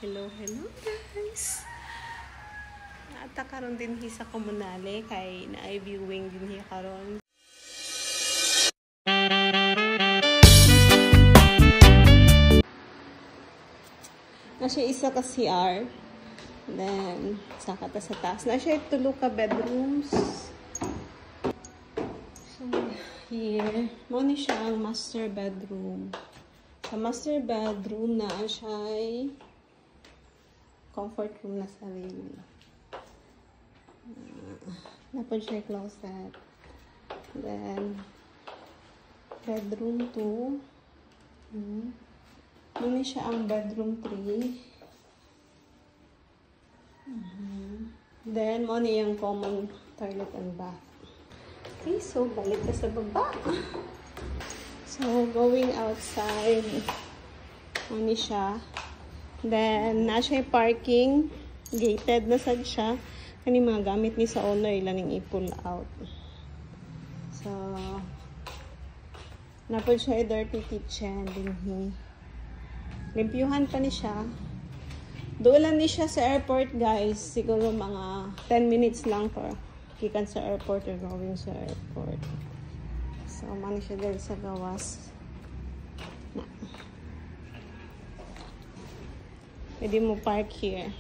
Hello guys. Naata karon din sa komunale kay naay viewing din hiya karon. Nasa isa ka CR. Then saka ta sa taas. Nasa tulo ka bedrooms. So here, mo ni siya ang master bedroom. Sa master bedroom na siya ay comfort room na sarili. Napon siya closet. Then, bedroom 2. Muna siya ang bedroom 3. Then, muna yung common toilet and bath. Okay, so balik ka sa baba. So, going outside. Muna siya. Then, nasa parking. Gated na sad siya. Kani mga gamit ni sa owner ilan yung i-pull out. So, napod siya dirty kitchen. Dinhi. Limpyuhan pa ni siya. Doon ni siya sa airport, guys. Siguro mga 10 minutes lang for kikan sa airport or going sa airport. So, mani siya dahil sa gawas. Na. Pwede mo park here.